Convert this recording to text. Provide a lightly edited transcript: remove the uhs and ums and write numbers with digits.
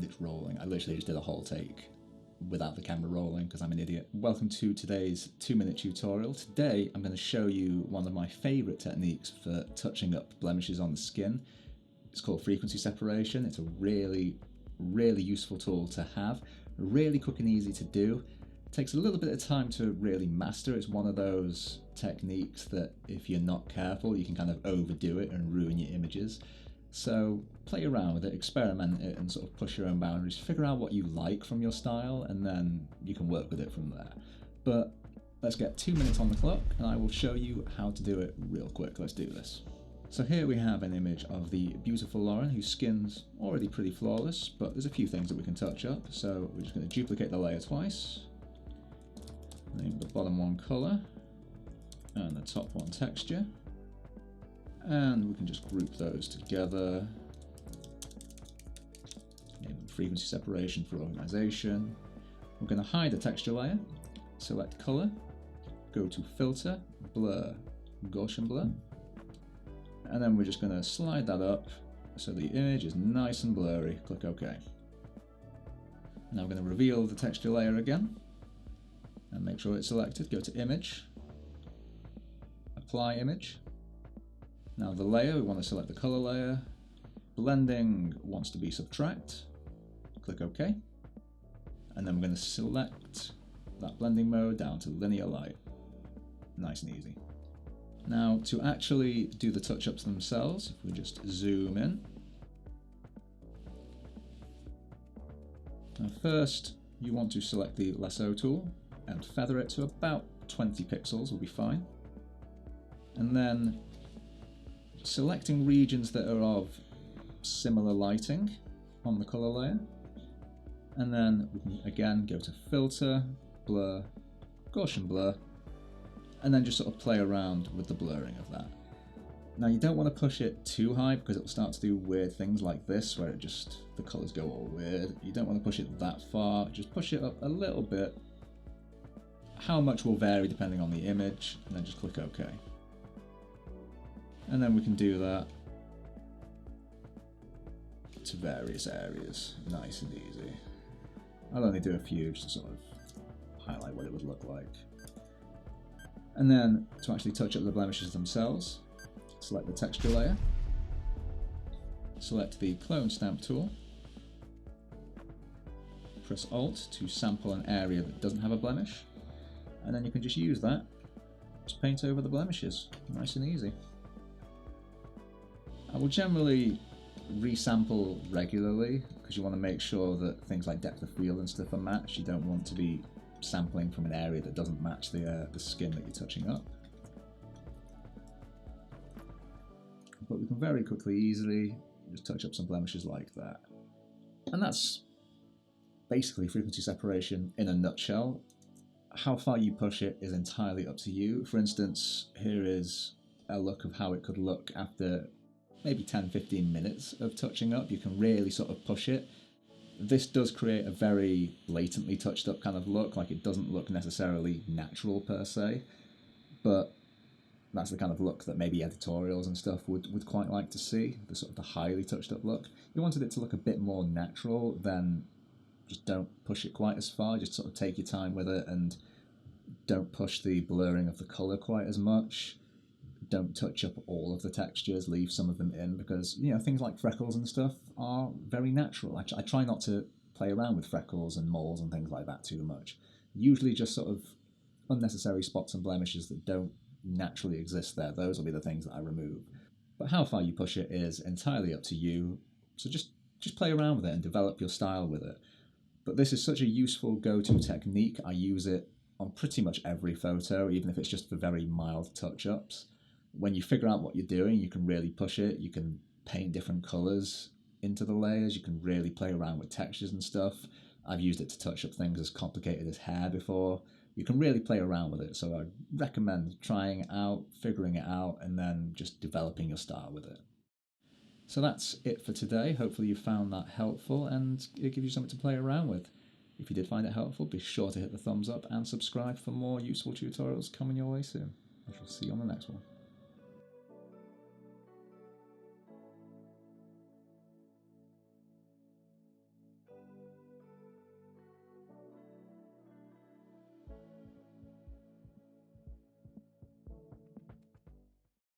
and it's rolling. I literally just did a whole take without the camera rolling because I'm an idiot. Welcome to today's 2-minute tutorial. Today I'm going to show you one of my favourite techniques for touching up blemishes on the skin. It's called frequency separation. It's a really useful tool to have, really quick and easy to do. It takes a little bit of time to really master. It's one of those techniques that if you're not careful you can kind of overdo it and ruin your images. So play around with it, experiment it, and sort of push your own boundaries. Figure out what you like from your style, and then you can work with it from there. But let's get 2 minutes on the clock, and I will show you how to do it real quick. Let's do this. So here we have an image of the beautiful Lauren, whose skin's already pretty flawless, but there's a few things that we can touch up. So we're just going to duplicate the layer twice, name the bottom one colour, and the top one texture. And we can just group those together. Name them frequency separation for organization. We're going to hide the texture layer, select color, go to filter, blur, Gaussian blur, and then we're just going to slide that up so the image is nice and blurry. Click OK. Now we're going to reveal the texture layer again and make sure it's selected. Go to image, apply image. Now the layer, we want to select the color layer. Blending wants to be subtract. Click OK. And then we're going to select that blending mode down to linear light. Nice and easy. Now to actually do the touch-ups themselves, if we just zoom in. Now first, you want to select the lasso tool and feather it to about 20 pixels will be fine. And then selecting regions that are of similar lighting on the color layer, and then we can again go to filter, blur, Gaussian blur, and then just sort of play around with the blurring of that. Now you don't want to push it too high because it will start to do weird things like this where the colors go all weird. You don't want to push it that far, just push it up a little bit. How much will vary depending on the image, and then just click OK. And then we can do that to various areas, nice and easy. I'll only do a few just to sort of highlight what it would look like. And then to actually touch up the blemishes themselves, select the texture layer, select the clone stamp tool, press Alt to sample an area that doesn't have a blemish, and then you can just use that to paint over the blemishes, nice and easy. I will generally resample regularly because you want to make sure that things like depth of field and stuff are matched. You don't want to be sampling from an area that doesn't match the skin that you're touching up. But we can very quickly, easily just touch up some blemishes like that. And that's basically frequency separation in a nutshell. How far you push it is entirely up to you. For instance, here is a look of how it could look after maybe 10-15 minutes of touching up. You can really sort of push it. This does create a very blatantly touched up kind of look, like it doesn't look necessarily natural per se, but that's the kind of look that maybe editorials and stuff would quite like to see, the sort of the highly touched up look. If you wanted it to look a bit more natural, then just don't push it quite as far, just sort of take your time with it and don't push the blurring of the colour quite as much. Don't touch up all of the textures, leave some of them in, because things like freckles and stuff are very natural. I try not to play around with freckles and moles and things like that too much. Usually just sort of unnecessary spots and blemishes that don't naturally exist there. Those will be the things that I remove. But how far you push it is entirely up to you. So just play around with it and develop your style with it. But this is such a useful go-to technique. I use it on pretty much every photo, even if it's just for very mild touch-ups. When you figure out what you're doing, you can really push it. You can paint different colors into the layers. You can really play around with textures and stuff. I've used it to touch up things as complicated as hair before. You can really play around with it. So I recommend trying it out, figuring it out, and then just developing your style with it. So that's it for today. Hopefully you found that helpful and it gives you something to play around with. If you did find it helpful, be sure to hit the thumbs up and subscribe for more useful tutorials coming your way soon. I shall see you on the next one.